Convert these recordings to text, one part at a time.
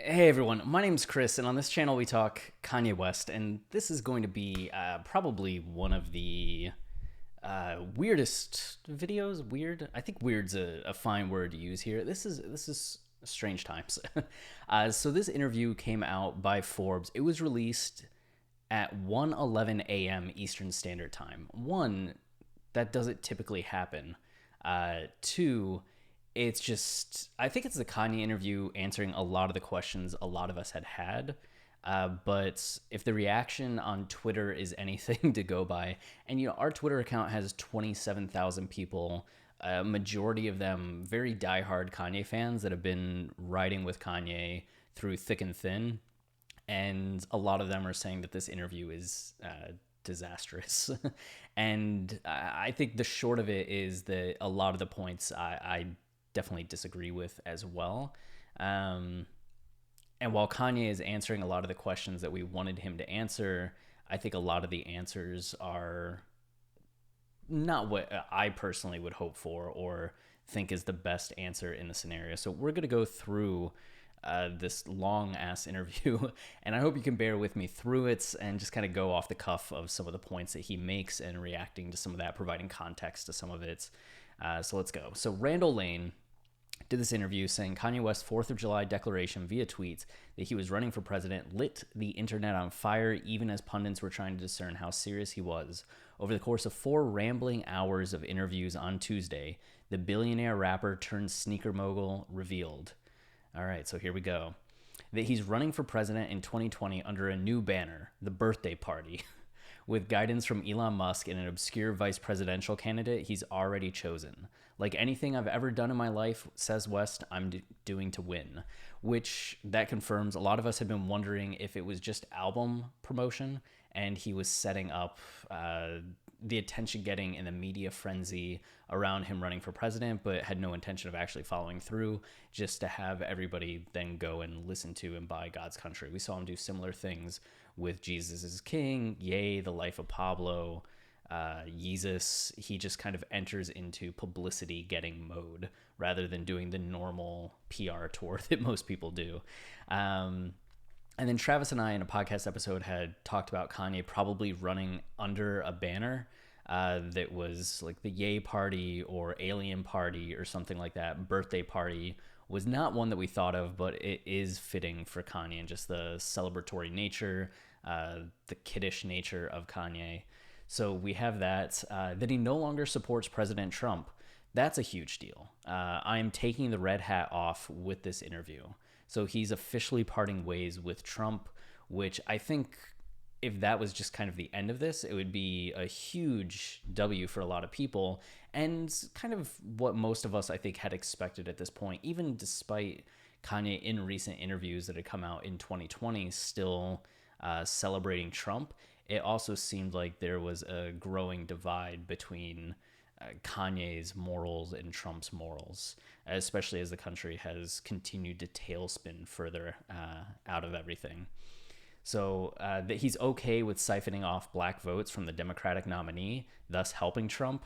Hey everyone, my name's Chris, and on this channel we talk Kanye West, and this is going to be probably one of the weirdest videos. Weird? I think weird's a fine word to use here. This is strange times. So this interview came out by Forbes. It was released at 1:11 a.m. Eastern Standard Time. One, that doesn't typically happen. Two, it's just I think it's the Kanye interview answering a lot of the questions a lot of us had. But if the reaction on Twitter is anything to go by, and our Twitter account has 27,000 people, a majority of them very diehard Kanye fans that have been riding with Kanye through thick and thin, and a lot of them are saying that this interview is disastrous. And I think the short of it is that a lot of the points I definitely disagree with as well. Um, and while Kanye is answering a lot of the questions that we wanted him to answer, I think a lot of the answers are not what I personally would hope for or think is the best answer in the scenario. So we're going to go through this long ass interview, and I hope you can bear with me through it and just kind of go off the cuff of some of the points that he makes and reacting to some of that, providing context to some of it. So let's go. So Randall Lane did this interview saying Kanye West's 4th of July declaration via tweets that he was running for president lit the internet on fire, even as pundits were trying to discern how serious he was. Over the course of 4 rambling hours of interviews on Tuesday, the billionaire rapper turned sneaker mogul revealed. All right, so here we go. That he's running for president in 2020 under a new banner, the birthday party. With guidance from Elon Musk and an obscure vice presidential candidate he's already chosen. Like anything I've ever done in my life, says West, I'm doing to win. Which that confirms a lot of us had been wondering if it was just album promotion and he was setting up the attention getting and the media frenzy around him running for president, but had no intention of actually following through, just to have everybody then go and listen to and buy God's Country. We saw him do similar things with Jesus is King, Yay, The Life of Pablo, Yeezus. He just kind of enters into publicity getting mode rather than doing the normal PR tour that most people do. And then Travis and I, in a podcast episode, had talked about Kanye probably running under a banner that was like the Yay Party or Alien Party or something like that. Birthday Party was not one that we thought of, but it is fitting for Kanye and just the celebratory nature, the kiddish nature of Kanye. So we have that he no longer supports President Trump. That's a huge deal. I am taking the red hat off with this interview. So he's officially parting ways with Trump, which I think if that was just kind of the end of this, it would be a huge W for a lot of people and kind of what most of us, I think, had expected at this point, even despite Kanye in recent interviews that had come out in 2020 still celebrating Trump. It also seemed like there was a growing divide between Kanye's morals and Trump's morals, especially as the country has continued to tailspin further out of everything. So that he's okay with siphoning off black votes from the Democratic nominee, thus helping Trump,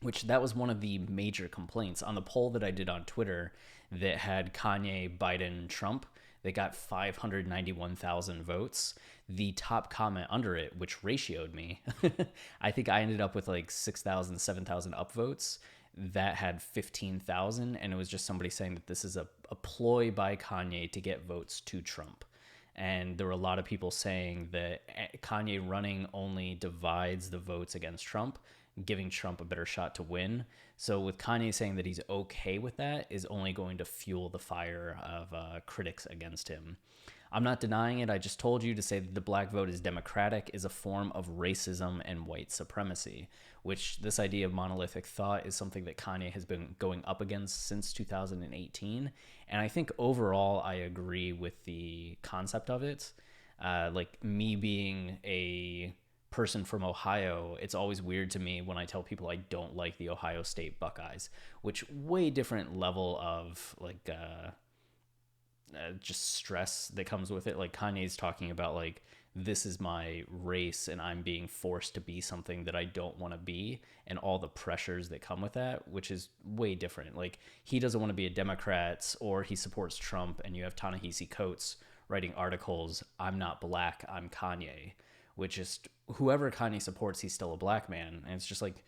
which that was one of the major complaints on the poll that I did on Twitter that had Kanye, Biden, Trump. They got 591,000 votes. The top comment under it, which ratioed me, I think I ended up with like 6,000, 7,000 upvotes. That had 15,000, and it was just somebody saying that this is a ploy by Kanye to get votes to Trump. And there were a lot of people saying that Kanye running only divides the votes against Trump, giving Trump a better shot to win. So with Kanye saying that he's okay with that is only going to fuel the fire of critics against him. I'm not denying it. I just told you to say that the black vote is democratic is a form of racism and white supremacy, which this idea of monolithic thought is something that Kanye has been going up against since 2018. And I think overall, I agree with the concept of it. Like me being a person from Ohio, it's always weird to me when I tell people I don't like the Ohio State Buckeyes, which way different level of like just stress that comes with it. Like Kanye's talking about like, this is my race and I'm being forced to be something that I don't want to be, and all the pressures that come with that, which is way different. Like he doesn't want to be a Democrat, or he supports Trump, and you have Ta-Nehisi Coates writing articles, I'm not black, I'm Kanye, which is whoever Kanye supports, he's still a black man. And it's just like,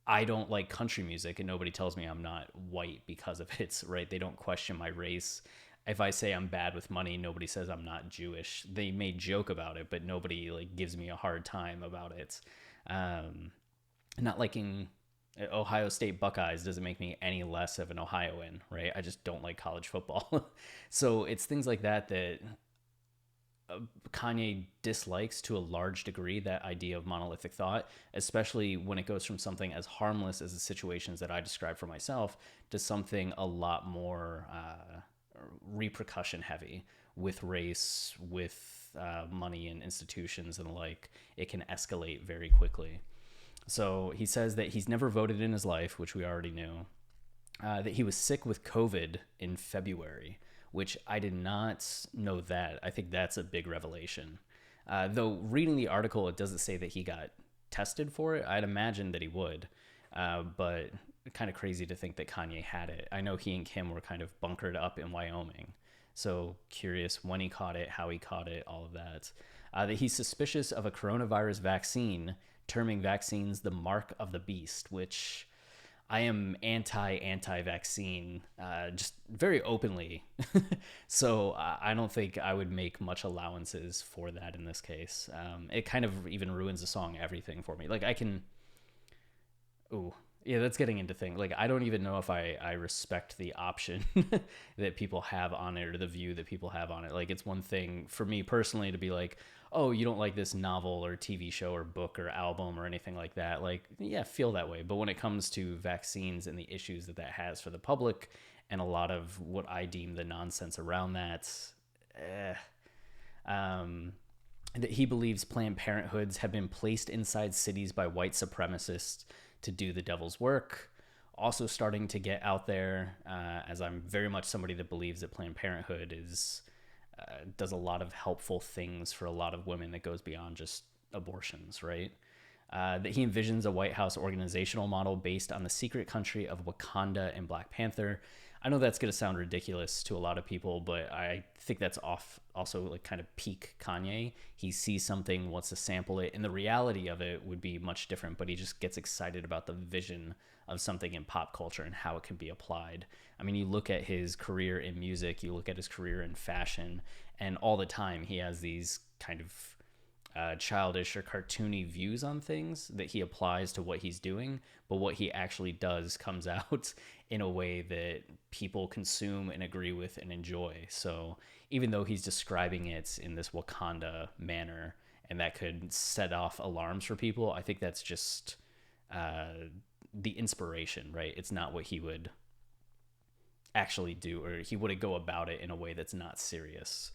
I don't like country music and nobody tells me I'm not white because of it, right? They don't question my race. If I say I'm bad with money, nobody says I'm not Jewish. They may joke about it, but nobody like gives me a hard time about it. Not liking Ohio State Buckeyes doesn't make me any less of an Ohioan, right? I just don't like college football. So it's things like that that Kanye dislikes to a large degree, that idea of monolithic thought, especially when it goes from something as harmless as the situations that I described for myself to something a lot more repercussion heavy with race, with money and institutions and the like. It can escalate very quickly. So he says that he's never voted in his life, which we already knew, that he was sick with COVID in February, which I did not know that. I think that's a big revelation. Though reading the article, it doesn't say that he got tested for it. I'd imagine that he would, but kind of crazy to think that Kanye had it. I know he and Kim were kind of bunkered up in Wyoming. So curious when he caught it, how he caught it, all of that. That he's suspicious of a coronavirus vaccine, terming vaccines the mark of the beast, which I am anti-vaccine, just very openly. So I don't think I would make much allowances for that in this case. It kind of even ruins the song Everything for me. Like I can, ooh, yeah, that's getting into things. Like I don't even know if I respect the option that people have on it, or the view that people have on it. Like it's one thing for me personally to be like, oh, you don't like this novel or TV show or book or album or anything like that. Like, yeah, feel that way. But when it comes to vaccines and the issues that that has for the public and a lot of what I deem the nonsense around that, that he believes Planned Parenthoods have been placed inside cities by white supremacists to do the devil's work. Also starting to get out there, as I'm very much somebody that believes that Planned Parenthood is does a lot of helpful things for a lot of women that goes beyond just abortions, right? That he envisions a White House organizational model based on the secret country of Wakanda and Black Panther. I know that's going to sound ridiculous to a lot of people, but I think that's also like kind of peak Kanye. He sees something, wants to sample it, and the reality of it would be much different, but he just gets excited about the vision of something in pop culture and how it can be applied. I mean, you look at his career in music, you look at his career in fashion, and all the time he has these kind of childish or cartoony views on things that he applies to what he's doing, but what he actually does comes out in a way that people consume and agree with and enjoy. So even though he's describing it in this Wakanda manner and that could set off alarms for people, I think that's just the inspiration, right? It's not what he would actually do, or he wouldn't go about it in a way that's not serious.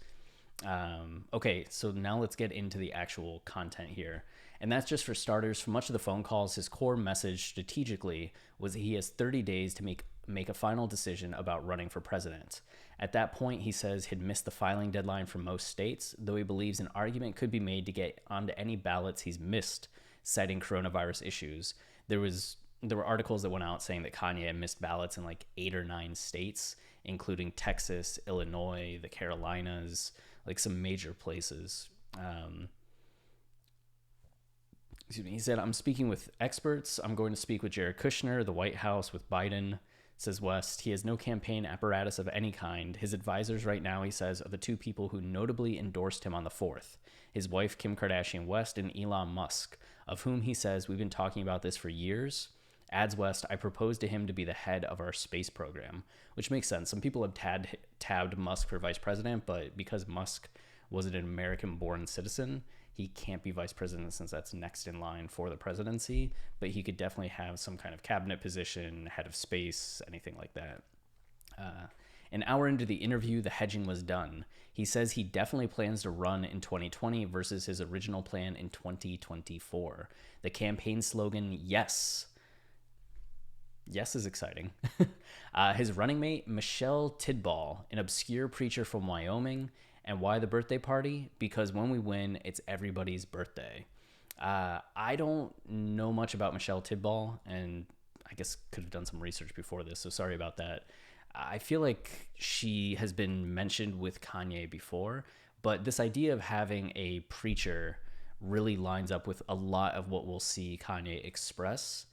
Okay, so now let's get into the actual content here. And that's just for starters. For much of the phone calls, his core message strategically was that he has 30 days to make a final decision about running for president. At that point, he says he'd missed the filing deadline for most states, though he believes an argument could be made to get onto any ballots he's missed, citing coronavirus issues. There were articles that went out saying that Kanye had missed ballots in like 8 or 9 states, including Texas, Illinois, the Carolinas, like some major places. Excuse me. He said, I'm speaking with experts. I'm going to speak with Jared Kushner, the White House, with Biden, says West. He has no campaign apparatus of any kind. His advisors right now, he says, are the 2 people who notably endorsed him on the 4th. His wife, Kim Kardashian West, and Elon Musk, of whom he says, we've been talking about this for years. Adds West, I proposed to him to be the head of our space program, which makes sense. Some people have tabbed Musk for vice president, but because Musk wasn't an American-born citizen, he can't be vice president since that's next in line for the presidency, but he could definitely have some kind of cabinet position, head of space, anything like that. An hour into the interview, the hedging was done. He says he definitely plans to run in 2020 versus his original plan in 2024. The campaign slogan, yes. Yes is exciting. His running mate, Michelle Tidball, an obscure preacher from Wyoming. And why the birthday party? Because when we win, it's everybody's birthday. I don't know much about Michelle Tidball, and I guess could have done some research before this, so sorry about that. I feel like she has been mentioned with Kanye before, but this idea of having a preacher really lines up with a lot of what we'll see Kanye express.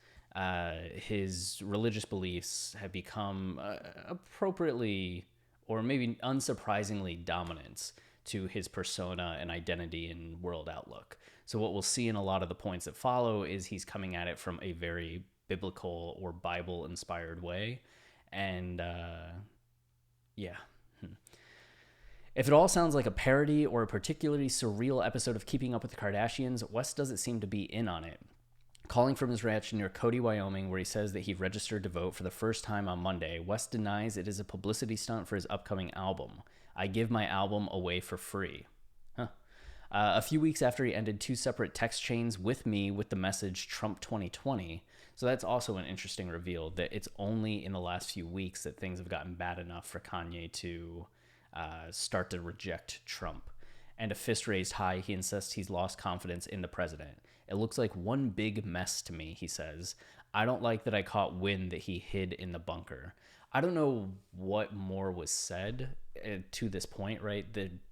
His religious beliefs have become appropriately or maybe unsurprisingly dominant to his persona and identity and world outlook. So what we'll see in a lot of the points that follow is he's coming at it from a very biblical or Bible inspired way. And yeah. If it all sounds like a parody or a particularly surreal episode of Keeping Up with the Kardashians, West doesn't seem to be in on it. Calling from his ranch near Cody, Wyoming, where he says that he registered to vote for the first time on Monday, West denies it is a publicity stunt for his upcoming album. I give my album away for free. Huh. A few weeks after he ended two separate text chains with me with the message Trump 2020. So that's also an interesting reveal that it's only in the last few weeks that things have gotten bad enough for Kanye to start to reject Trump. And a fist raised high, he insists he's lost confidence in the president. It looks like one big mess to me, he says. I don't like that I caught wind that he hid in the bunker. I don't know what more was said to this point, right?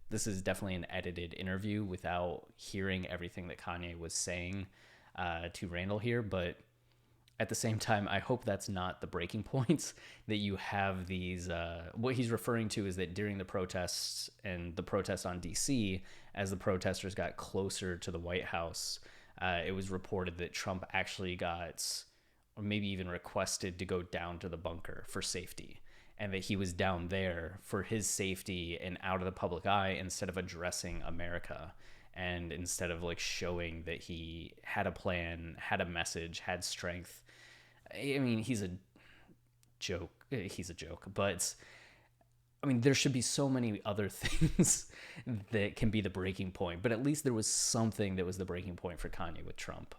This is definitely an edited interview without hearing everything that Kanye was saying to Randall here, but at the same time, I hope that's not the breaking points that you have these. What he's referring to is that during the protests and the protests on DC, as the protesters got closer to the White House, it was reported that Trump actually got, or maybe even requested to go down to the bunker for safety, and that he was down there for his safety and out of the public eye instead of addressing America. And instead of like showing that he had a plan, had a message, had strength. I mean, he's a joke. He's a joke, but I mean, there should be so many other things that can be the breaking point, but at least there was something that was the breaking point for Kanye with Trump.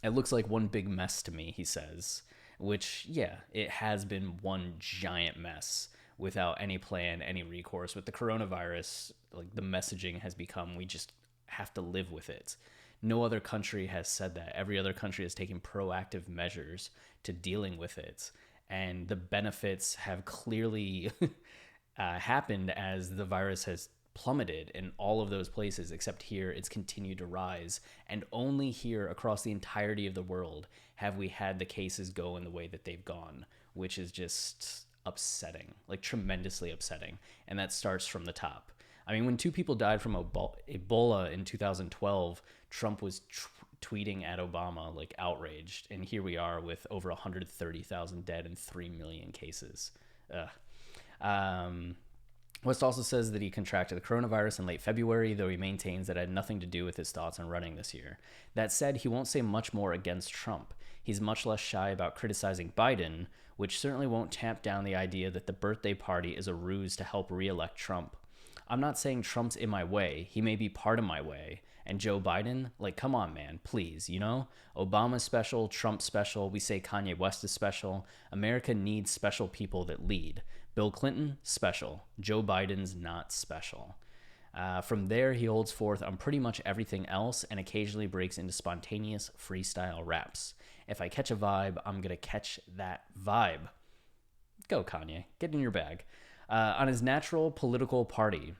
It looks like one big mess to me, he says, which, yeah, it has been one giant mess without any plan, any recourse. With the coronavirus, like the messaging has become, we just have to live with it. No other country has said that. Every other country has taken proactive measures to dealing with it. And the benefits have clearly happened as the virus has plummeted in all of those places, except here it's continued to rise. And only here across the entirety of the world have we had the cases go in the way that they've gone, which is just upsetting, like tremendously upsetting. And that starts from the top. I mean, when two people died from Ebola in 2012, Trump was tweeting at Obama, like outraged. And here we are with over 130,000 dead and 3 million cases. West also says that he contracted the coronavirus in late February, though he maintains that it had nothing to do with his thoughts on running this year. That said, he won't say much more against Trump. He's much less shy about criticizing Biden, which certainly won't tamp down the idea that the birthday party is a ruse to help re-elect Trump. I'm not saying Trump's in my way. He may be part of my way. And Joe Biden, like, come on, man, please, you know? Obama's special, Trump's special. We say Kanye West is special. America needs special people that lead. Bill Clinton, special. Joe Biden's not special. From there, he holds forth on pretty much everything else and occasionally breaks into spontaneous freestyle raps. If I catch a vibe, I'm going to catch that vibe. Go, Kanye. Get in your bag. On his natural political party,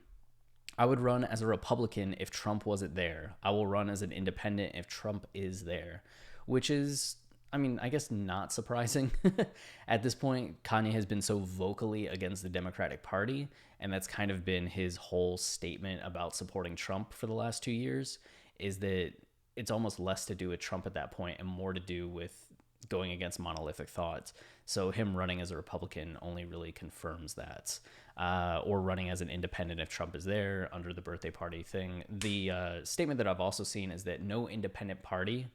I would run as a Republican if Trump wasn't there. I will run as an independent if Trump is there, which is, I mean, I guess not surprising. At this point, Kanye has been so vocally against the Democratic Party, and that's kind of been his whole statement about supporting Trump for the last 2 years, is that it's almost less to do with Trump at that point and more to do with going against monolithic thoughts. So him running as a Republican only really confirms that. Or running as an independent if Trump is there under the birthday party thing. The statement that I've also seen is that no independent party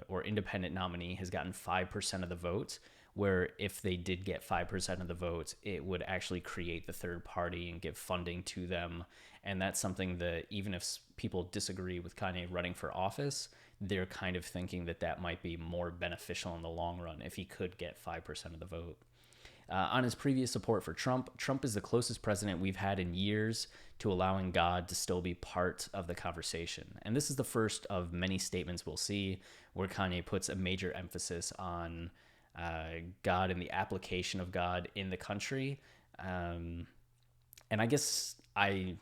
or independent nominee has gotten 5% of the vote, where if they did get 5% of the votes, it would actually create the third party and give funding to them. And that's something that even if people disagree with Kanye running for office, they're kind of thinking that that might be more beneficial in the long run if he could get 5% of the vote. On his previous support for Trump, Trump is the closest president we've had in years to allowing God to still be part of the conversation. And this is the first of many statements we'll see where Kanye puts a major emphasis on God and the application of God in the country. And I guess I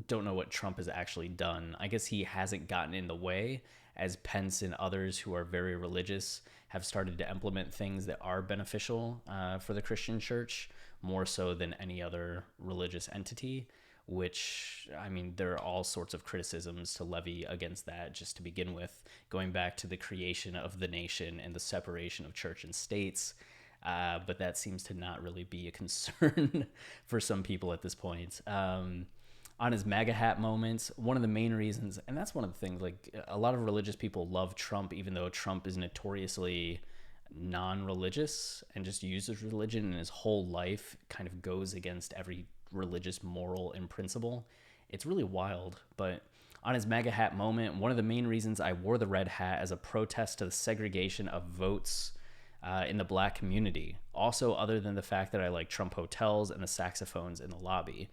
don't know what Trump has actually done. I guess he hasn't gotten in the way, as Pence and others who are very religious have started to implement things that are beneficial for the Christian church, more so than any other religious entity, which, I mean, there are all sorts of criticisms to levy against that just to begin with, going back to the creation of the nation and the separation of church and states. But that seems to not really be a concern for some people at this point. On his MAGA hat moments, one of the main reasons, and that's one of the things, like a lot of religious people love Trump, even though Trump is notoriously non-religious and just uses religion, and his whole life kind of goes against every religious moral and principle. It's really wild. But on his MAGA hat moment, one of the main reasons I wore the red hat as a protest to the segregation of votes in the black community. Also, other than the fact that I like Trump hotels and the saxophones in the lobby.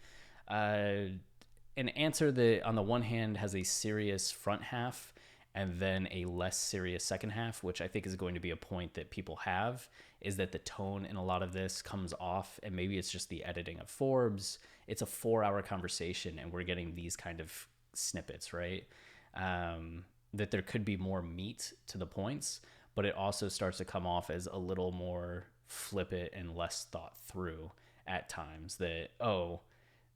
An answer that on the one hand has a serious front half and then a less serious second half, which I think is going to be a point that people have, is that the tone in a lot of this comes off, and maybe it's just the editing of Forbes. It's a 4-hour conversation and we're getting these kind of snippets, right? That there could be more meat to the points, but it also starts to come off as a little more flippant and less thought through at times. That, oh,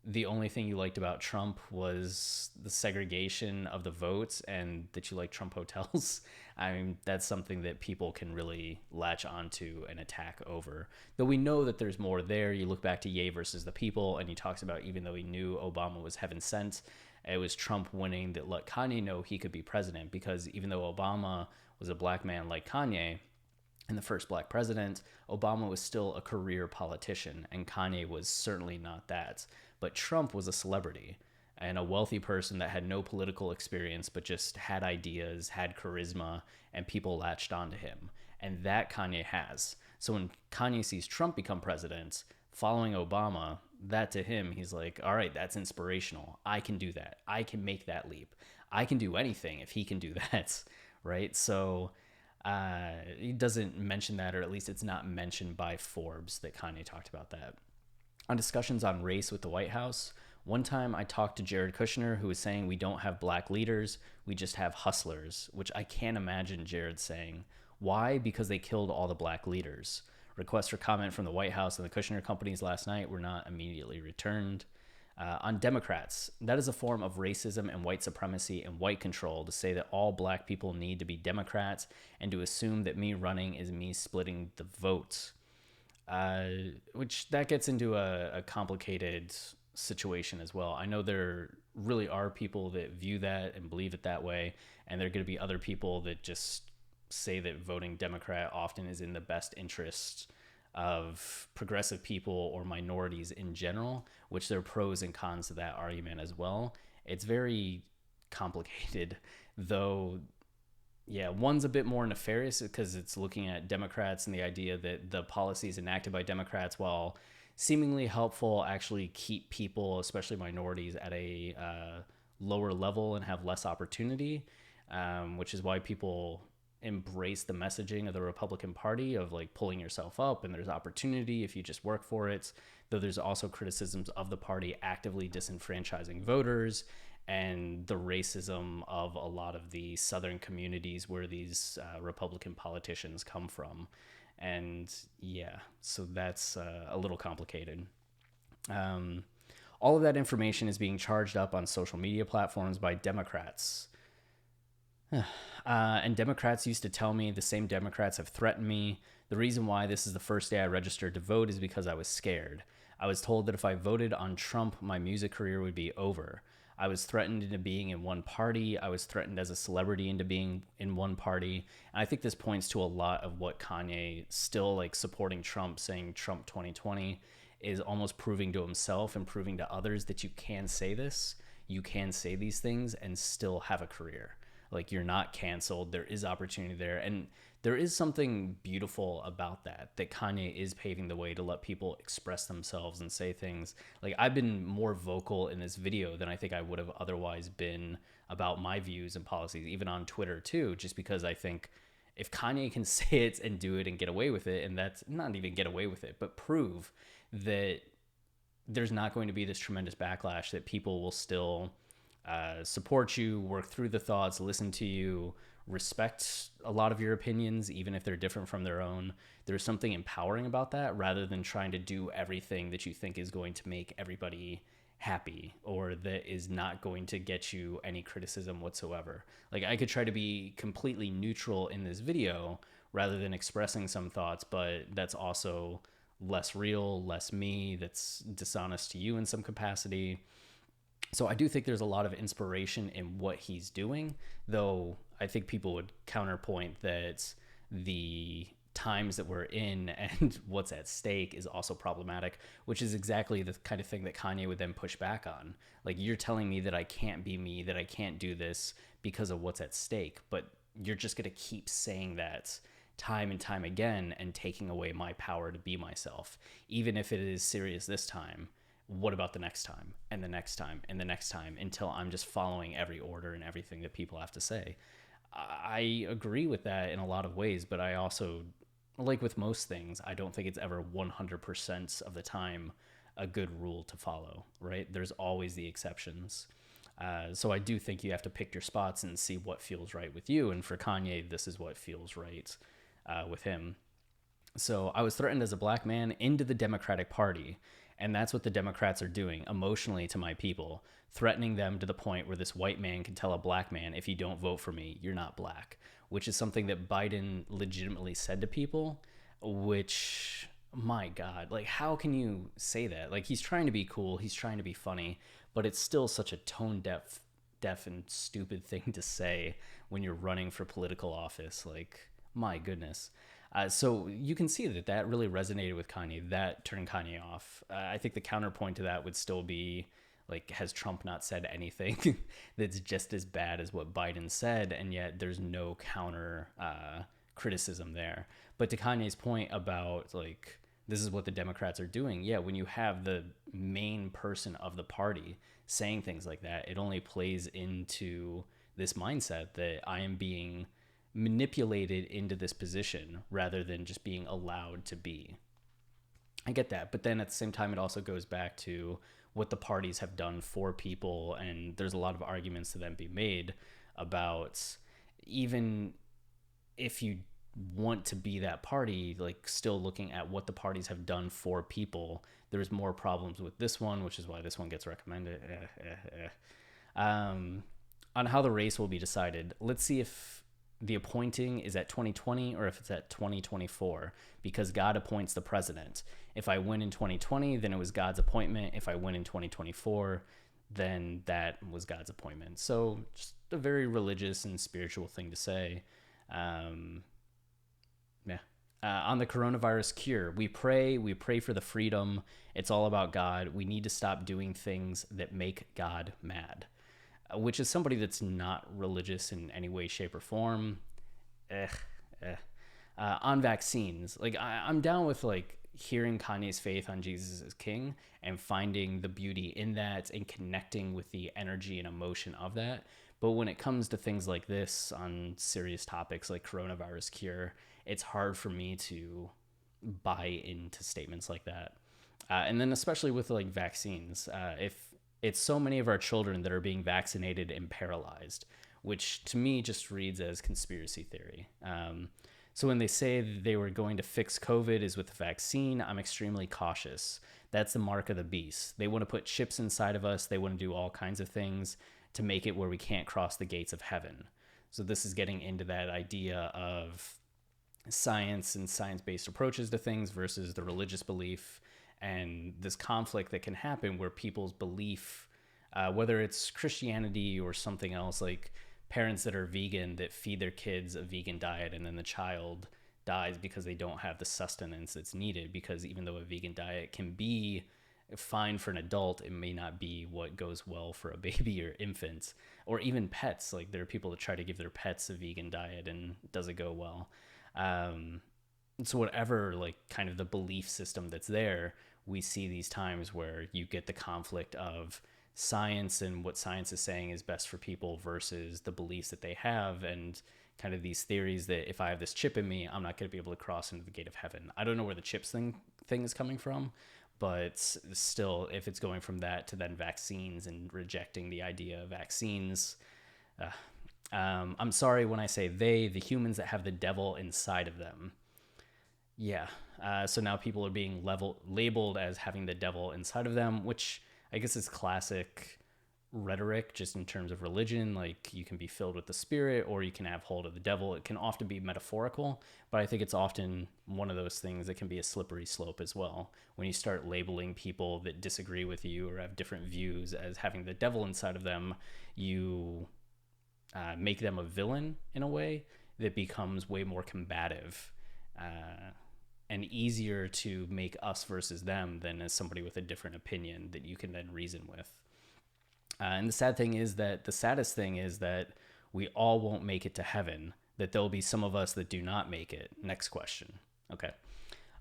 the only thing you liked about Trump was the segregation of the votes and that you like Trump hotels. I mean, that's something that people can really latch onto and attack over. Though we know that there's more there. You look back to Ye versus the People, and he talks about even though he knew Obama was heaven sent, it was Trump winning that let Kanye know he could be president, because even though Obama was a black man like Kanye, and the first black president, Obama was still a career politician, and Kanye was certainly not that. But Trump was a celebrity and a wealthy person that had no political experience, but just had ideas, had charisma, and people latched onto him. And that Kanye has. So when Kanye sees Trump become president, following Obama, that to him, he's like, all right, that's inspirational. I can do that. I can make that leap. I can do anything if he can do that, right? So he doesn't mention that, or at least it's not mentioned by Forbes that Kanye talked about that. On discussions on race with the White House, one time I talked to Jared Kushner, who was saying we don't have black leaders, we just have hustlers, which I can't imagine Jared saying. Why? Because they killed all the black leaders. Requests for comment from the White House and the Kushner companies last night were not immediately returned. On Democrats, that is a form of racism and white supremacy and white control to say that all black people need to be Democrats and to assume that me running is me splitting the vote. Which that gets into a complicated situation as well. I know there really are people that view that and believe it that way, and there are going to be other people that just say that voting Democrat often is in the best interest of progressive people or minorities in general, which there are pros and cons to that argument as well. It's very complicated, though. Yeah, one's a bit more nefarious because it's looking at Democrats and the idea that the policies enacted by Democrats, while seemingly helpful, actually keep people, especially minorities, at a lower level and have less opportunity, which is why people embrace the messaging of the Republican Party of like pulling yourself up and there's opportunity if you just work for it. Though there's also criticisms of the party actively disenfranchising voters and the racism of a lot of the southern communities where these Republican politicians come from. And yeah, so that's a little complicated. All of that information is being charged up on social media platforms by Democrats. And Democrats used to tell me, the same Democrats have threatened me. The reason why this is the first day I registered to vote is because I was scared. I was told that if I voted on Trump, my music career would be over. I was threatened into being in one party. I was threatened as a celebrity into being in one party. And I think this points to a lot of what Kanye still like supporting Trump, saying Trump 2020 is almost proving to himself and proving to others that you can say this, you can say these things and still have a career. Like you're not canceled. There is opportunity there. And there is something beautiful about that Kanye is paving the way to let people express themselves and say things. Like I've been more vocal in this video than I think I would have otherwise been about my views and policies, even on Twitter too, just because I think if Kanye can say it and do it and get away with it, and that's not even get away with it, but prove that there's not going to be this tremendous backlash, that people will still support you, work through the thoughts, listen to you, respect a lot of your opinions, even if they're different from their own. There's something empowering about that rather than trying to do everything that you think is going to make everybody happy or that is not going to get you any criticism whatsoever. Like I could try to be completely neutral in this video rather than expressing some thoughts, but that's also less real, less me, that's dishonest to you in some capacity. So I do think there's a lot of inspiration in what he's doing, though I think people would counterpoint that the times that we're in and what's at stake is also problematic, which is exactly the kind of thing that Kanye would then push back on. Like, you're telling me that I can't be me, that I can't do this because of what's at stake, but you're just going to keep saying that time and time again and taking away my power to be myself, even if it is serious this time. What about the next time and the next time and the next time until I'm just following every order and everything that people have to say? I agree with that in a lot of ways, but I also, like with most things, I don't think it's ever 100% of the time a good rule to follow, right? There's always the exceptions. So I do think you have to pick your spots and see what feels right with you. And for Kanye, this is what feels right with him. So I was threatened as a black man into the Democratic Party. And that's what the Democrats are doing emotionally to my people, threatening them to the point where this white man can tell a black man, if you don't vote for me, you're not black, which is something that Biden legitimately said to people, which, my God, like, how can you say that? Like, he's trying to be cool, he's trying to be funny, but it's still such a deaf and stupid thing to say when you're running for political office. Like, my goodness. So you can see that really resonated with Kanye. That turned Kanye off. I think the counterpoint to that would still be, like, has Trump not said anything that's just as bad as what Biden said? And yet there's no counter criticism there. But to Kanye's point about, like, this is what the Democrats are doing. Yeah, when you have the main person of the party saying things like that, it only plays into this mindset that I am being manipulated into this position rather than just being allowed to be. I get that, but then at the same time, it also goes back to what the parties have done for people, and there's a lot of arguments to then be made about, even if you want to be that party, like, still looking at what the parties have done for people, there's more problems with this one, which is why this one gets recommended. On how the race will be decided, let's see if the appointing is at 2020 or if it's at 2024, because God appoints the president. If I win in 2020, then it was God's appointment. If I win in 2024, then that was God's appointment. So just a very religious and spiritual thing to say. On the coronavirus cure, we pray for the freedom. It's all about God. We need to stop doing things that make God mad. Which is somebody that's not religious in any way, shape, or form. On vaccines, like, I'm down with, like, hearing Kanye's faith on Jesus as king and finding the beauty in that and connecting with the energy and emotion of that. But when it comes to things like this on serious topics like coronavirus cure, it's hard for me to buy into statements like that. And then especially with, like, vaccines, if it's so many of our children that are being vaccinated and paralyzed, which to me just reads as conspiracy theory. So when they say they were going to fix COVID is with the vaccine, I'm extremely cautious. That's the mark of the beast. They want to put chips inside of us. They want to do all kinds of things to make it where we can't cross the gates of heaven. So this is getting into that idea of science and science-based approaches to things versus the religious belief, and this conflict that can happen where people's belief whether it's Christianity or something else, like parents that are vegan that feed their kids a vegan diet and then the child dies because they don't have the sustenance that's needed. Because even though a vegan diet can be fine for an adult, it may not be what goes well for a baby or infant or even pets. Like there are people that try to give their pets a vegan diet and it doesn't go well. So whatever, like kind of the belief system that's there, we see these times where you get the conflict of science and what science is saying is best for people versus the beliefs that they have, and kind of these theories that if I have this chip in me, I'm not going to be able to cross into the gate of heaven. I don't know where the chips thing is coming from, but still, if it's going from that to then vaccines and rejecting the idea of vaccines, I'm sorry when I say they, the humans that have the devil inside of them. Yeah. So now people are being labeled as having the devil inside of them, which I guess is classic rhetoric just in terms of religion. Like you can be filled with the spirit or you can have hold of the devil. It can often be metaphorical, but I think it's often one of those things that can be a slippery slope as well. When you start labeling people that disagree with you or have different views as having the devil inside of them, you make them a villain in a way that becomes way more combative. And easier to make us versus them than as somebody with a different opinion that you can then reason with. And the saddest thing is that we all won't make it to heaven, that there'll be some of us that do not make it. Next question. Okay.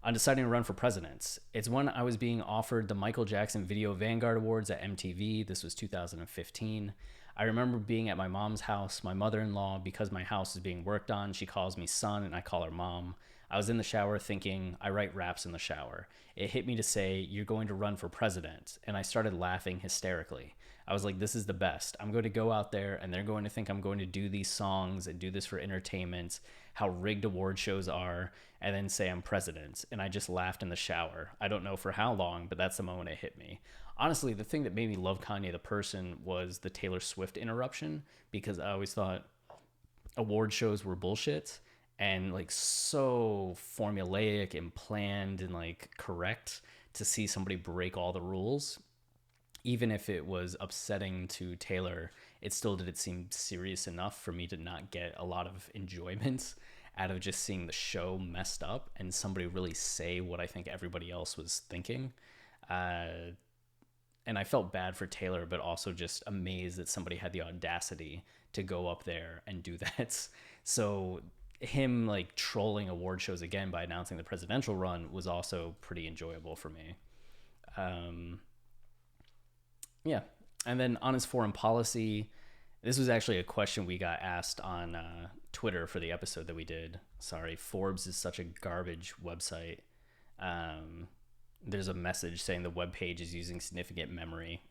On deciding to run for president, it's when I was being offered the Michael Jackson Video Vanguard Awards at MTV. This was 2015. I remember being at my mom's house. My mother-in-law, because my house is being worked on, she calls me son and I call her mom. I was in the shower thinking, I write raps in the shower. It hit me to say, you're going to run for president. And I started laughing hysterically. I was like, this is the best. I'm going to go out there and they're going to think I'm going to do these songs and do this for entertainment, how rigged award shows are, and then say I'm president. And I just laughed in the shower. I don't know for how long, but that's the moment it hit me. Honestly, the thing that made me love Kanye the person was the Taylor Swift interruption, because I always thought award shows were bullshit and like so formulaic and planned and like correct. To see somebody break all the rules, even if it was upsetting to Taylor, it still didn't seem serious enough for me to not get a lot of enjoyment out of just seeing the show messed up and somebody really say what I think everybody else was thinking. And I felt bad for Taylor, but also just amazed that somebody had the audacity to go up there and do that. So him like trolling award shows again by announcing the presidential run was also pretty enjoyable for me. Yeah. And then on his foreign policy, this was actually a question we got asked on Twitter for the episode that we did. Sorry, Forbes is such a garbage website. There's a message saying the webpage is using significant memory.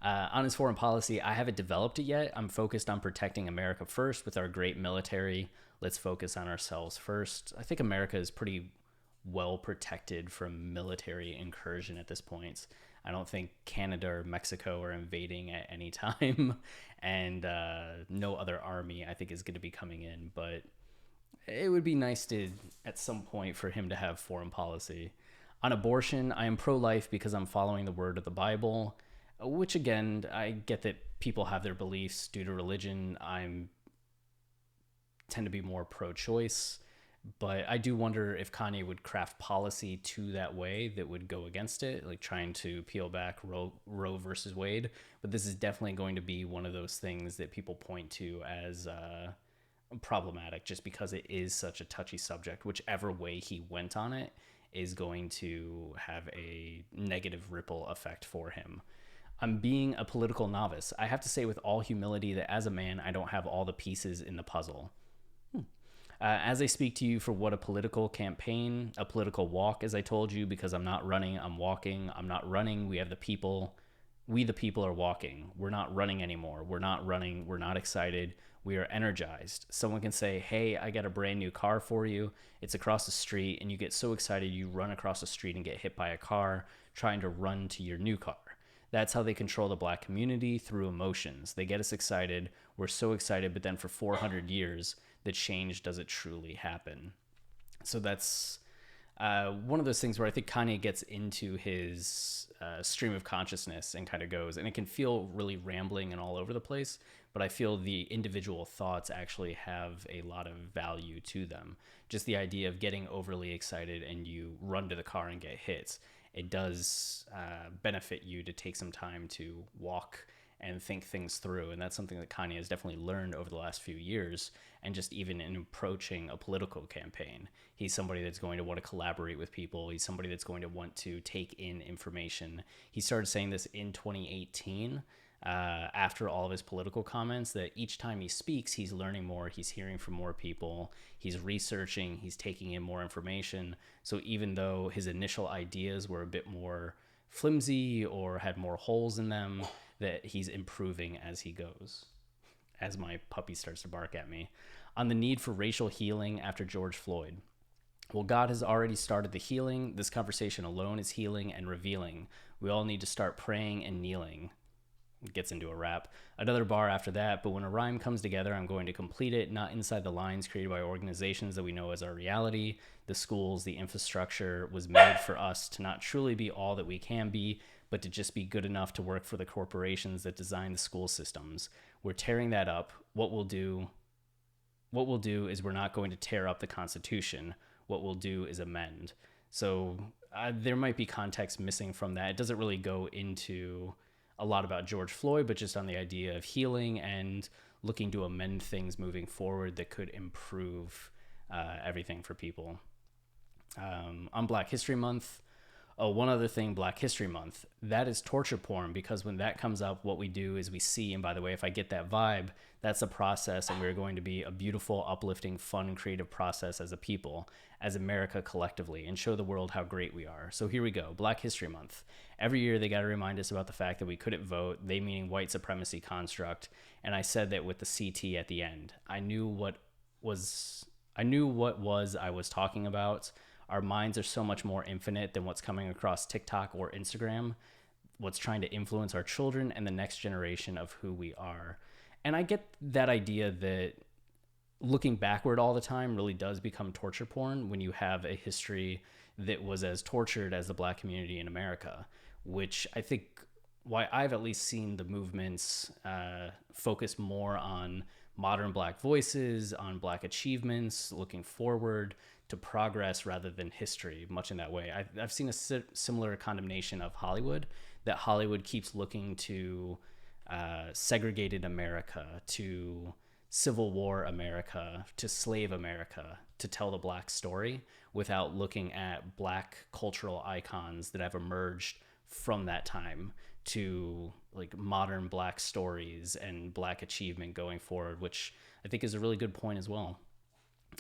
On his foreign policy, I haven't developed it yet. I'm focused on protecting America first with our great military. Let's focus on ourselves first. I think America is pretty well protected from military incursion at this point. I don't think Canada or Mexico are invading at any time, and no other army I think is going to be coming in. But it would be nice to, at some point, for him to have foreign policy. On abortion, I am pro-life because I'm following the word of the Bible, which again, I get that people have their beliefs due to religion. I tend to be more pro-choice, but I do wonder if Kanye would craft policy to that way that would go against it, like trying to peel back Roe versus Wade. But this is definitely going to be one of those things that people point to as problematic, just because it is such a touchy subject. Whichever way he went on it is going to have a negative ripple effect for him. I'm being a political novice. I have to say with all humility that as a man, I don't have all the pieces in the puzzle. As I speak to you for what a political campaign, a political walk, as I told you, because I'm not running, I'm walking. I'm not running. We have the people. We, the people, are walking. We're not running anymore. We're not running. We're not excited. We are energized. Someone can say, hey, I got a brand new car for you. It's across the street. And you get so excited, you run across the street and get hit by a car trying to run to your new car. That's how they control the black community, through emotions. They get us excited. We're so excited, but then for 400 years, the change doesn't truly happen. So that's one of those things where I think Kanye gets into his stream of consciousness and kind of goes, and it can feel really rambling and all over the place, but I feel the individual thoughts actually have a lot of value to them. Just the idea of getting overly excited and you run to the car and get hit, it does benefit you to take some time to walk and think things through. And that's something that Kanye has definitely learned over the last few years. And just even in approaching a political campaign, he's somebody that's going to want to collaborate with people. He's somebody that's going to want to take in information. He started saying this in 2018. After all of his political comments, that each time he speaks, he's learning more, he's hearing from more people, he's researching, he's taking in more information. So even though his initial ideas were a bit more flimsy or had more holes in them, that he's improving as he goes. As my puppy starts to bark at me. On the need for racial healing after George Floyd. Well, God has already started the healing. This conversation alone is healing and revealing. We all need to start praying and kneeling. It gets into a rap. Another bar after that, but when a rhyme comes together, I'm going to complete it, not inside the lines created by organizations that we know as our reality. The schools, the infrastructure was made for us to not truly be all that we can be, but to just be good enough to work for the corporations that design the school systems. We're tearing that up. What we'll do is we're not going to tear up the Constitution. What we'll do is amend. So there might be context missing from that. It doesn't really go into a lot about George Floyd, but just on the idea of healing and looking to amend things moving forward that could improve everything for people. On Black History Month, one other thing, Black History Month, that is torture porn, because when that comes up, what we do is we see, and by the way, if I get that vibe, that's a process, and we're going to be a beautiful, uplifting, fun, creative process as a people, as America collectively, and show the world how great we are. So here we go, Black History Month. Every year they got to remind us about the fact that we couldn't vote, they meaning white supremacy construct, and I said that with the CT at the end. I knew what I was talking about. Our minds are so much more infinite than what's coming across TikTok or Instagram, what's trying to influence our children and the next generation of who we are. And I get that idea that looking backward all the time really does become torture porn when you have a history that was as tortured as the Black community in America, which I think why I've at least seen the movements focus more on modern Black voices, on Black achievements, looking forward to progress rather than history, much in that way. I've seen a similar condemnation of Hollywood, that Hollywood keeps looking to segregated America, to Civil War America, to slave America, to tell the Black story without looking at Black cultural icons that have emerged from that time to like modern Black stories and Black achievement going forward, which I think is a really good point as well.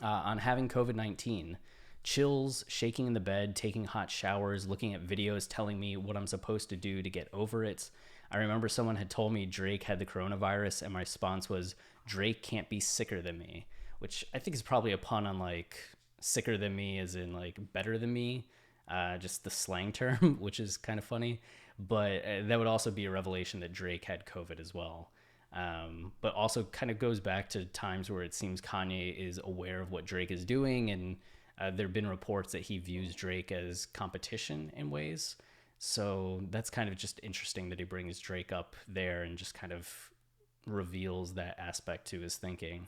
On having COVID-19, chills, shaking in the bed, taking hot showers, looking at videos telling me what I'm supposed to do to get over it. I remember someone had told me Drake had the coronavirus, and my response was, Drake can't be sicker than me, which I think is probably a pun on like sicker than me as in like better than me, just the slang term, which is kind of funny. But that would also be a revelation that Drake had COVID as well. But also kind of goes back to times where it seems Kanye is aware of what Drake is doing, and there have been reports that he views Drake as competition in ways. So that's kind of just interesting that he brings Drake up there and just kind of reveals that aspect to his thinking.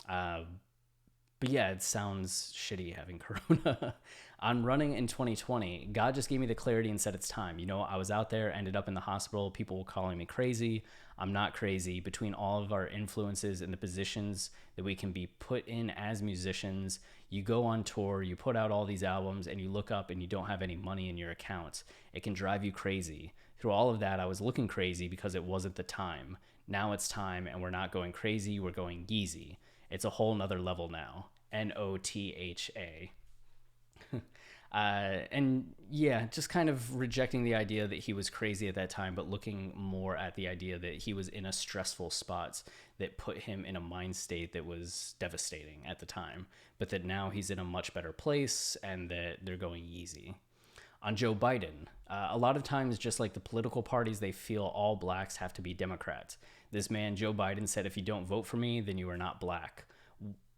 But yeah, it sounds shitty having corona. On running in 2020, God just gave me the clarity and said it's time. You know, I was out there, ended up in the hospital. People were calling me crazy. I'm not crazy. Between all of our influences and the positions that we can be put in as musicians, you go on tour, you put out all these albums, and you look up and you don't have any money in your account. It can drive you crazy. Through all of that, I was looking crazy because it wasn't the time. Now it's time, and we're not going crazy, we're going Yeezy. It's a whole nother level now. Notha. And yeah, just kind of rejecting the idea that he was crazy at that time, but looking more at the idea that he was in a stressful spot that put him in a mind state that was devastating at the time, but that now he's in a much better place and that they're going Yeezy. On Joe Biden, a lot of times, just like the political parties, they feel all blacks have to be Democrats. This man, Joe Biden, said, if you don't vote for me, then you are not black.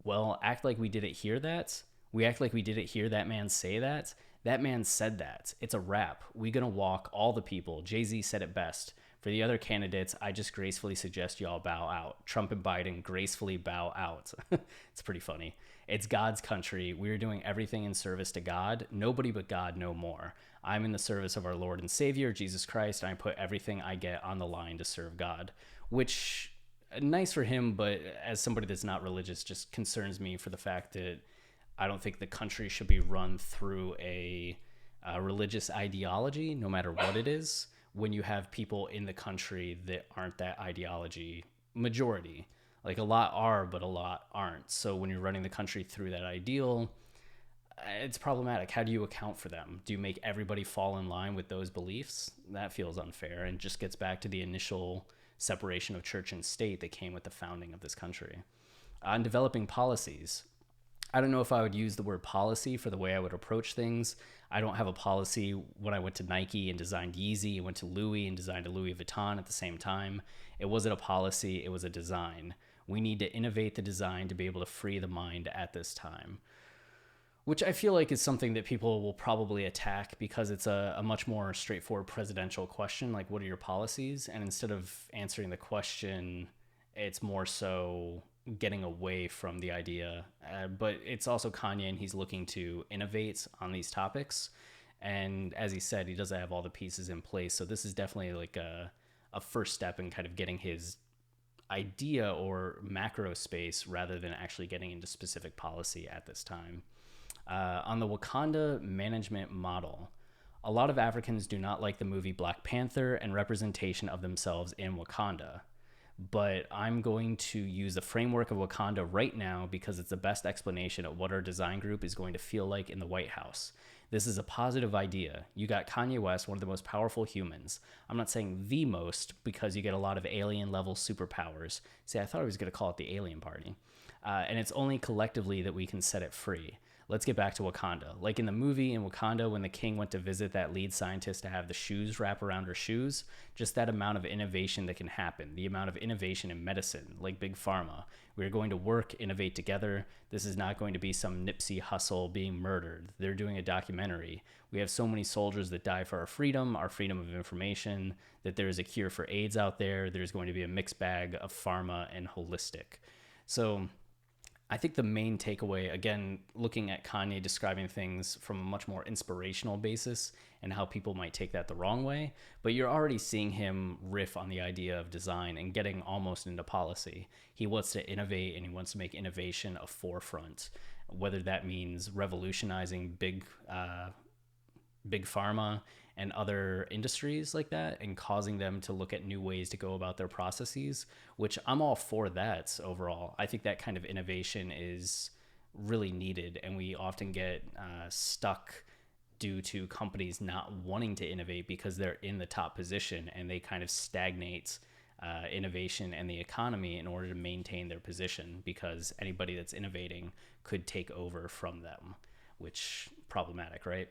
Well, act like we didn't hear that. We act like we didn't hear that man say that. That man said that. It's a wrap. We gonna walk all the people. Jay-Z said it best. For the other candidates, I just gracefully suggest y'all bow out. Trump and Biden gracefully bow out. It's pretty funny. It's God's country. We're doing everything in service to God. Nobody but God, no more. I'm in the service of our Lord and Savior, Jesus Christ, and I put everything I get on the line to serve God. Which, nice for him, but as somebody that's not religious, just concerns me for the fact that I don't think the country should be run through a religious ideology, no matter what it is, when you have people in the country that aren't that ideology majority. Like, a lot are, but a lot aren't. So when you're running the country through that ideal, it's problematic. How do you account for them? Do you make everybody fall in line with those beliefs? That feels unfair and just gets back to the initial separation of church and state that came with the founding of this country. On developing policies, I don't know if I would use the word policy for the way I would approach things. I don't have a policy. When I went to Nike and designed Yeezy, I went to Louis and designed a Louis Vuitton at the same time. It wasn't a policy, it was a design. We need to innovate the design to be able to free the mind at this time, which I feel like is something that people will probably attack because it's a much more straightforward presidential question, like, what are your policies? And instead of answering the question, it's more so getting away from the idea. But it's also Kanye, and he's looking to innovate on these topics. And as he said, he doesn't have all the pieces in place. So this is definitely like a first step in kind of getting his idea or macro space rather than actually getting into specific policy at this time. On the Wakanda management model, a lot of Africans do not like the movie Black Panther and representation of themselves in Wakanda. But I'm going to use the framework of Wakanda right now because it's the best explanation of what our design group is going to feel like in the White House. This is a positive idea. You got Kanye West, one of the most powerful humans. I'm not saying the most because you get a lot of alien level superpowers. See, I thought I was going to call it the alien party. And it's only collectively that we can set it free. Let's get back to Wakanda. Like in the movie in Wakanda, when the king went to visit that lead scientist to have the shoes wrap around her shoes, just that amount of innovation that can happen, the amount of innovation in medicine, like Big Pharma. We're going to work, innovate together. This is not going to be some Nipsey Hussle being murdered. They're doing a documentary. We have so many soldiers that die for our freedom of information, that there is a cure for AIDS out there. There's going to be a mixed bag of pharma and holistic. So I think the main takeaway, again, looking at Kanye describing things from a much more inspirational basis and how people might take that the wrong way, but you're already seeing him riff on the idea of design and getting almost into policy. He wants to innovate and he wants to make innovation a forefront, whether that means revolutionizing big pharma and other industries like that and causing them to look at new ways to go about their processes, which I'm all for that overall. I think that kind of innovation is really needed, and we often get stuck due to companies not wanting to innovate because they're in the top position and they kind of stagnate innovation and the economy in order to maintain their position because anybody that's innovating could take over from them, which problematic, right?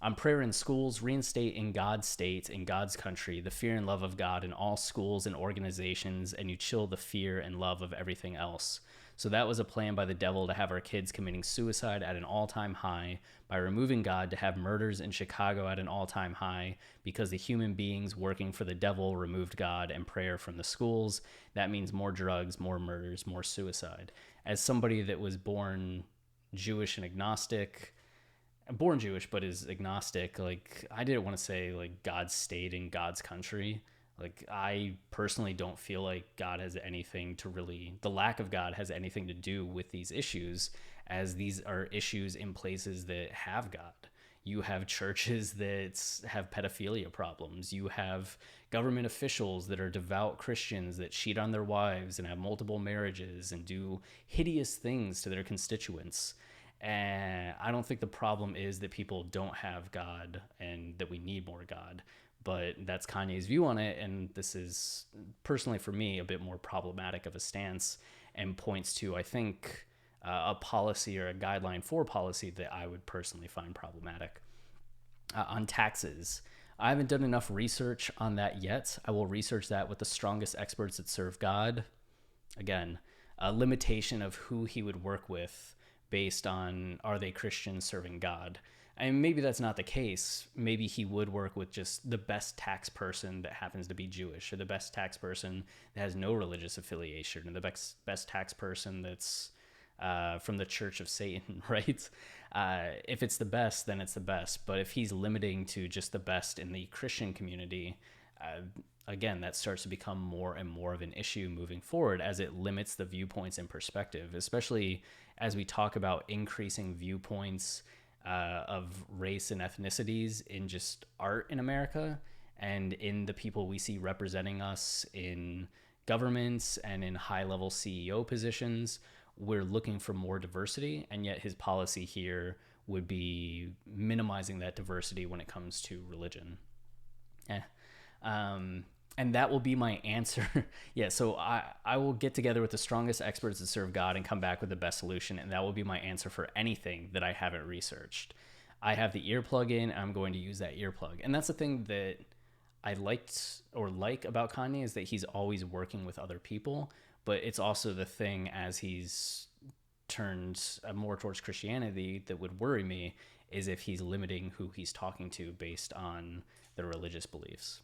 On prayer in schools, reinstate in God's state, in God's country, the fear and love of God in all schools and organizations, and you chill the fear and love of everything else. So that was a plan by the devil to have our kids committing suicide at an all-time high, by removing God to have murders in Chicago at an all-time high, because the human beings working for the devil removed God and prayer from the schools. That means more drugs, more murders, more suicide. As somebody that was born Jewish and agnostic, born Jewish but is agnostic, like, I didn't want to say like God's state and God's country. Like, I personally don't feel like God has anything to really, the lack of God has anything to do with these issues, as these are issues in places that have God. You have churches that have pedophilia problems. You have government officials that are devout Christians that cheat on their wives and have multiple marriages and do hideous things to their constituents. And I don't think the problem is that people don't have God and that we need more God, but that's Kanye's view on it. And this is, personally for me, a bit more problematic of a stance and points to, I think, a policy or a guideline for policy that I would personally find problematic. On taxes, I haven't done enough research on that yet. I will research that with the strongest experts that serve God. Again, a limitation of who he would work with, based on are they Christians serving God. And maybe that's not the case. Maybe he would work with just the best tax person that happens to be Jewish, or the best tax person that has no religious affiliation, or the best tax person that's from the Church of Satan, right? If it's the best, then it's the best. But if he's limiting to just the best in the Christian community, again, that starts to become more and more of an issue moving forward as it limits the viewpoints and perspective, especially as we talk about increasing viewpoints of race and ethnicities in just art in America and in the people we see representing us in governments and in high-level CEO positions. We're looking for more diversity, and yet his policy here would be minimizing that diversity when it comes to religion. And that will be my answer. Yeah, so I will get together with the strongest experts that serve God and come back with the best solution, and that will be my answer for anything that I haven't researched. I have the earplug in, and I'm going to use that earplug. And that's the thing that I liked or like about Kanye, is that he's always working with other people, but it's also the thing as he's turned more towards Christianity that would worry me, is if he's limiting who he's talking to based on their religious beliefs.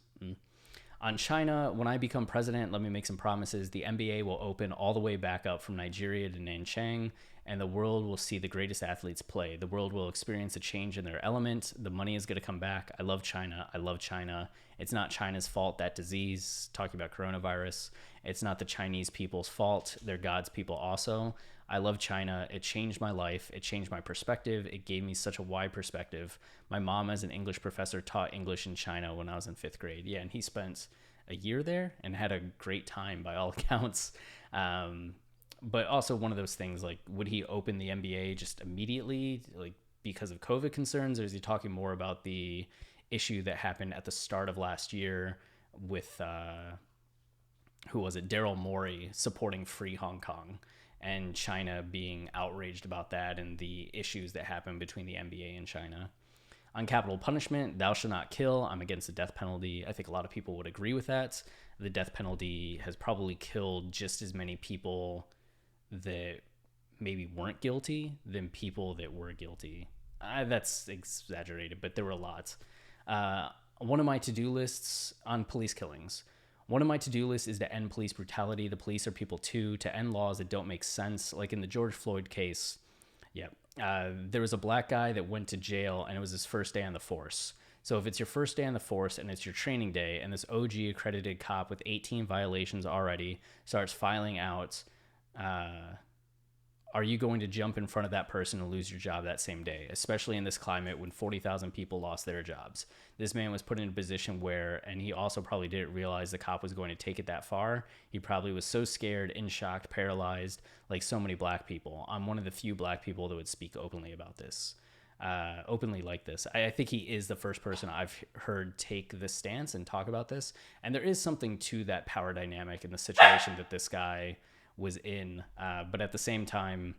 On China, when I become president, let me make some promises. The NBA will open all the way back up from Nigeria to Nanchang, and the world will see the greatest athletes play. The world will experience a change in their element. The money is going to come back. I love China. I love China. It's not China's fault, that disease, talking about coronavirus. It's not the Chinese people's fault. They're God's people also. I love China. It changed my life. It changed my perspective. It gave me such a wide perspective. My mom, as an English professor, taught English in China when I was in 5th grade. Yeah, and he spent a year there and had a great time by all accounts. But also one of those things, like, would he open the NBA just immediately, like, because of COVID concerns, or is he talking more about the issue that happened at the start of last year with, who was it, Daryl Morey supporting Free Hong Kong, and China being outraged about that and the issues that happened between the NBA and China. On capital punishment, thou shalt not kill. I'm against the death penalty. I think a lot of people would agree with that. The death penalty has probably killed just as many people that maybe weren't guilty than people that were guilty. That's exaggerated, but there were lots. One of my to-do lists on police killings. One of my to-do lists is to end police brutality. The police are people too. To end laws that don't make sense. Like in the George Floyd case, there was a black guy that went to jail, and it was his first day on the force. So if it's your first day on the force and it's your training day, and this OG accredited cop with 18 violations already starts filing out, are you going to jump in front of that person and lose your job that same day, especially in this climate when 40,000 people lost their jobs? This man was put in a position where, and he also probably didn't realize the cop was going to take it that far. He probably was so scared, in shock, paralyzed, like so many black people. I'm one of the few black people that would speak openly about this, openly like this. I think he is the first person I've heard take this stance and talk about this. And there is something to that power dynamic in the situation that this guy was in, but at the same time,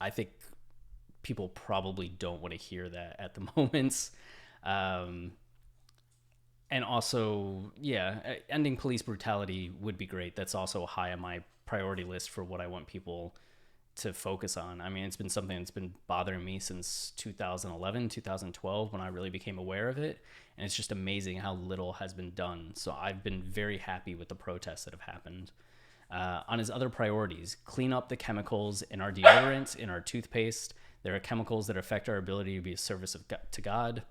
I think people probably don't want to hear that at the moment. And also, yeah, ending police brutality would be great. That's also high on my priority list for what I want people to focus on. I mean, it's been something that's been bothering me since 2011, 2012, when I really became aware of it. And it's just amazing how little has been done. So I've been very happy with the protests that have happened. On his other priorities, clean up the chemicals in our deodorant, in our toothpaste. There are chemicals that affect our ability to be a service to God.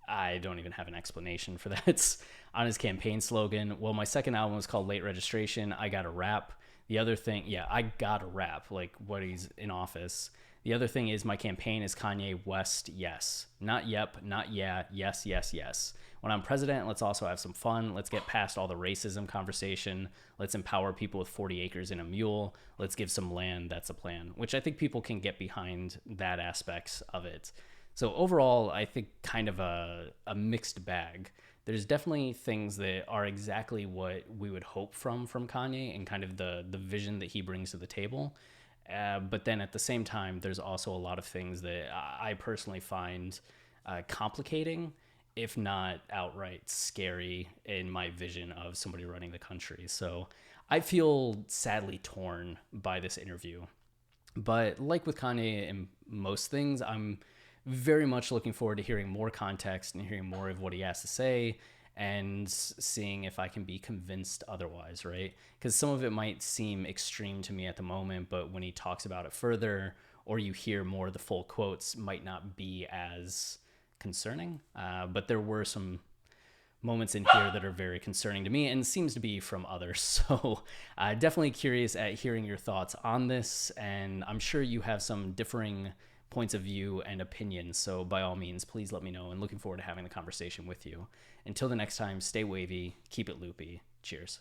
I don't even have an explanation for that. On his campaign slogan, well, my second album was called Late Registration. I got a rap. The other thing, yeah, I got a rap, like what he's in office. The other thing is my campaign is Kanye West, yes. Not yep, not yeah, yes, yes, yes. When I'm president, let's also have some fun. Let's get past all the racism conversation. Let's empower people with 40 acres and a mule. Let's give some land. That's a plan, which I think people can get behind that aspects of it. So overall, I think kind of a mixed bag. There's definitely things that are exactly what we would hope from Kanye and kind of the vision that he brings to the table. But then at the same time, there's also a lot of things that I personally find complicating, if not outright scary, in my vision of somebody running the country. So I feel sadly torn by this interview. But like with Kanye and most things, I'm very much looking forward to hearing more context and hearing more of what he has to say and seeing if I can be convinced otherwise, right? Because some of it might seem extreme to me at the moment, but when he talks about it further or you hear more of the full quotes, might not be as concerning. But there were some moments in here that are very concerning to me and seems to be from others. So definitely curious at hearing your thoughts on this. And I'm sure you have some differing points of view and opinions. So by all means, please let me know, and looking forward to having the conversation with you. Until the next time, stay wavy, keep it loopy. Cheers.